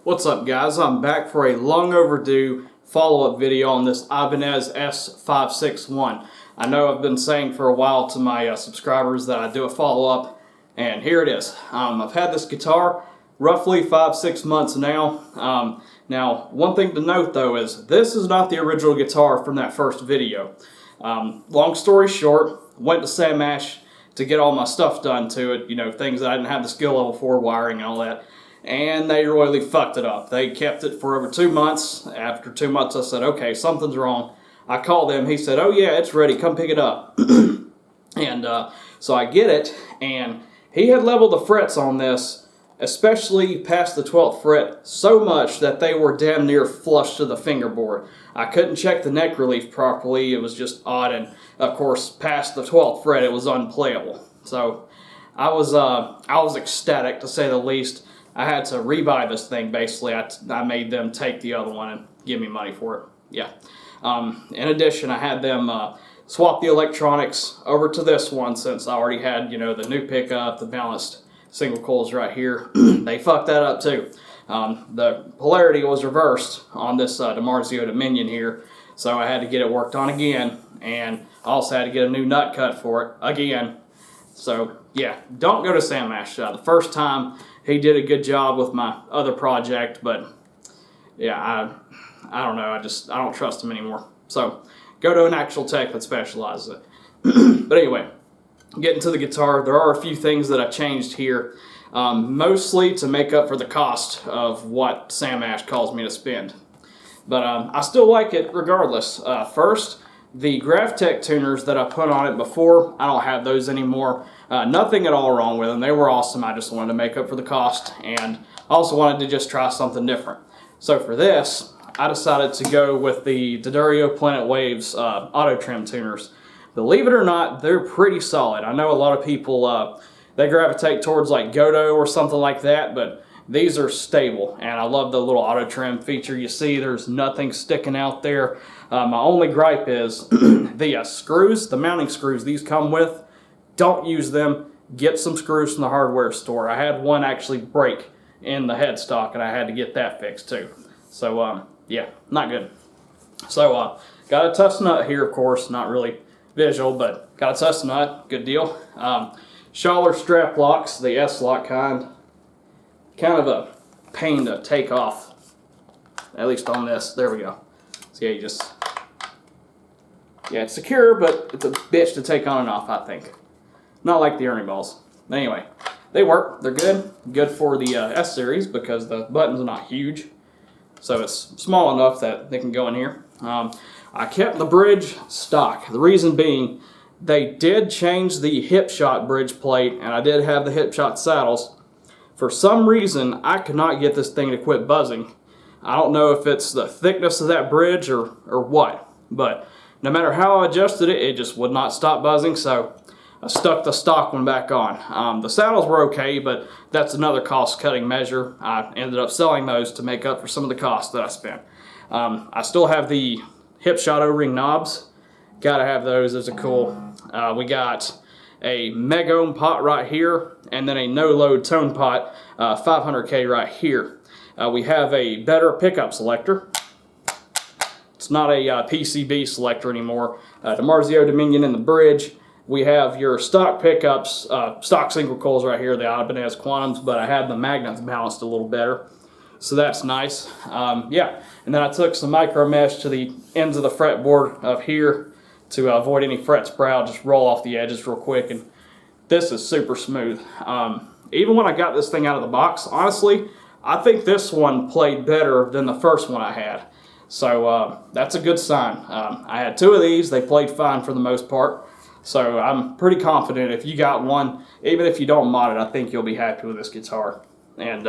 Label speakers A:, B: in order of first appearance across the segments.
A: What's up, guys? I'm back for a long overdue follow-up video on this Ibanez S561. I know I've been saying for a while to my subscribers that I do a follow-up, and here it is. I've had this guitar roughly 5-6 months now. Now, one thing to note though is this is not the original guitar from that first video. Long story short, went to Sam Ash to get all my stuff done to it, you know, things that I didn't have the skill level for, wiring and all that. And they royally fucked it up. They kept it for over 2 months. After 2 months, I said, okay, something's wrong. I called him. He said, oh yeah, it's ready. Come pick it up. And so I get it, and he had leveled the frets on this, especially past the 12th fret, so much that they were damn near flush to the fingerboard. I couldn't check the neck relief properly. It was just odd, and of course, past the 12th fret, it was unplayable. So I was ecstatic, to say the least. I had to rebuy this thing, basically. I made them take the other one and give me money for it. Yeah. In addition, I had them swap the electronics over to this one, since I already had, you know, the new pickup, the balanced single coils right here. They fucked that up too. The polarity was reversed on this DiMarzio Dominion here, so I had to get it worked on again, and I also had to get a new nut cut for it again. So yeah, don't go to Sam Ash. The first time he did a good job with my other project, but yeah, I don't know. I don't trust him anymore. So go to an actual tech that specializes it. But anyway, getting to the guitar, there are a few things that I changed here, mostly to make up for the cost of what Sam Ash calls me to spend. But I still like it regardless. First, the Graphtec tuners that I put on it before, I don't have those anymore. Nothing at all wrong with them. They were awesome. I just wanted to make up for the cost, and I also wanted to just try something different. So for this, I decided to go with the D'Addario Planet Waves auto trim tuners. Believe it or not, they're pretty solid. I know a lot of people, they gravitate towards like Godot or something like that, but these are stable, and I love the little auto trim feature. You see there's nothing sticking out there. My only gripe is the screws, the mounting screws these come with, don't use them. Get some screws from the hardware store. I had one actually break in the headstock, and I had to get that fixed too. So yeah, not good. So got a test nut here, of course, not really visual, but got a test nut, good deal. Schaller strap locks, the S-lock kind of a pain to take off, at least on this. There we go. So yeah, it's secure, but it's a bitch to take on and off, I think. Not like the Ernie balls. Anyway, they work. They're good. Good for the S series because the button's not huge, so it's small enough that they can go in here. I kept the bridge stock. The reason being, they did change the hip shot bridge plate, and I did have the hip shot saddles. For some reason, I could not get this thing to quit buzzing. I don't know if it's the thickness of that bridge or what, but no matter how I adjusted it, it just would not stop buzzing, so I stuck the stock one back on. The saddles were okay, but that's another cost-cutting measure. I ended up selling those to make up for some of the costs that I spent. I still have the hip shot O-ring knobs. Gotta have those. Those are cool. We got a meg-ohm pot right here, and then a no-load tone pot, 500K right here. We have a better pickup selector. It's not a PCB selector anymore. DiMarzio Dominion in the bridge. We have your stock pickups, stock single coils right here, the Ibanez Quantums, but I had the magnets balanced a little better, so that's nice. Yeah, and then I took some micro mesh to the ends of the fretboard of here to avoid any fret sprout. Just roll off the edges real quick, and this is super smooth. Even when I got this thing out of the box, honestly, I think this one played better than the first one I had. So that's a good sign. I had two of these. They played fine for the most part. So I'm pretty confident if you got one, even if you don't mod it, I think you'll be happy with this guitar. And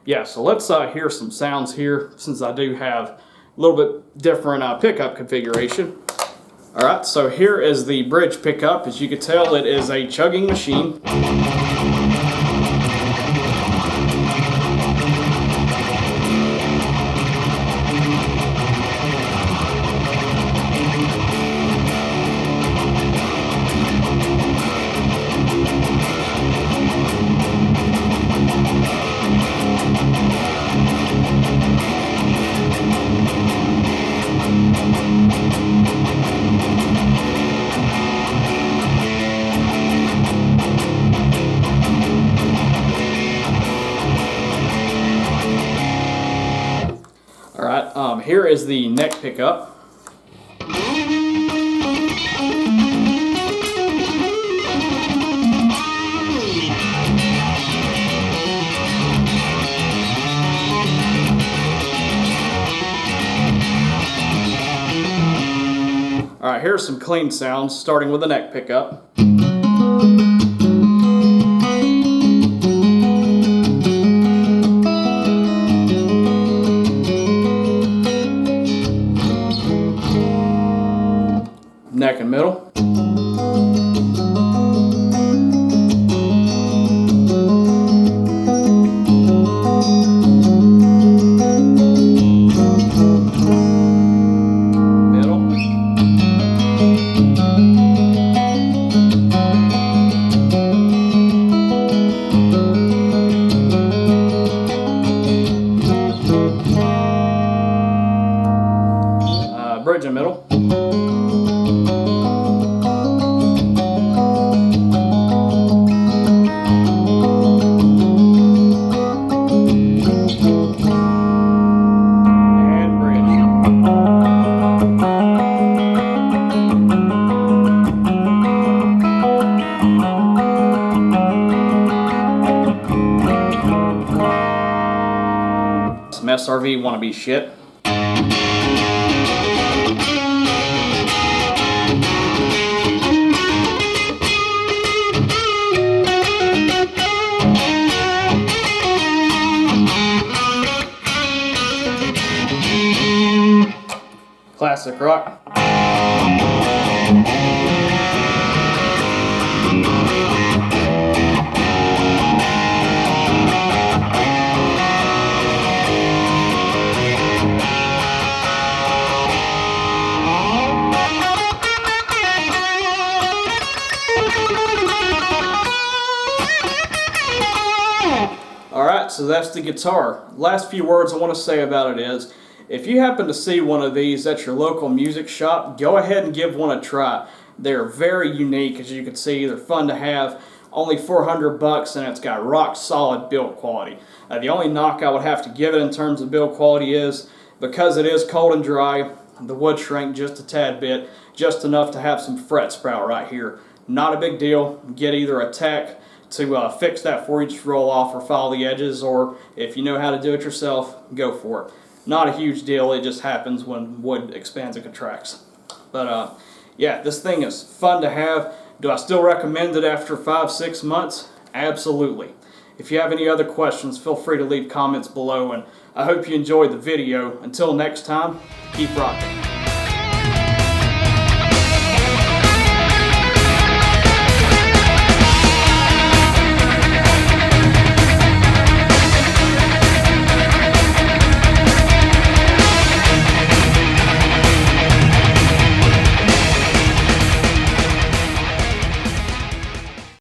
A: yeah, so let's hear some sounds here, since I do have a little bit different pickup configuration. Alright, so here is the bridge pickup. As you can tell, it is a chugging machine. Alright, here is the neck pickup. Alright, here's some clean sounds, starting with the neck pickup. Neck and middle. Bridge and middle. And bridge. Some SRV wannabe shit. Classic rock. Alright, so that's the guitar. Last few words I want to say about it is, if you happen to see one of these at your local music shop, go ahead and give one a try. They're very unique, as you can see. They're fun to have. Only $400, and it's got rock solid build quality. The only knock I would have to give it in terms of build quality is, because it is cold and dry, the wood shrank just a tad bit, just enough to have some fret sprout right here. Not a big deal. Get either a tech to fix that for you, just roll off or file the edges, or if you know how to do it yourself, go for it. Not a huge deal, it just happens when wood expands and contracts. But yeah, this thing is fun to have. Do I still recommend it after 5-6 months? Absolutely. If you have any other questions, feel free to leave comments below, and I hope you enjoyed the video. Until next time, keep rocking.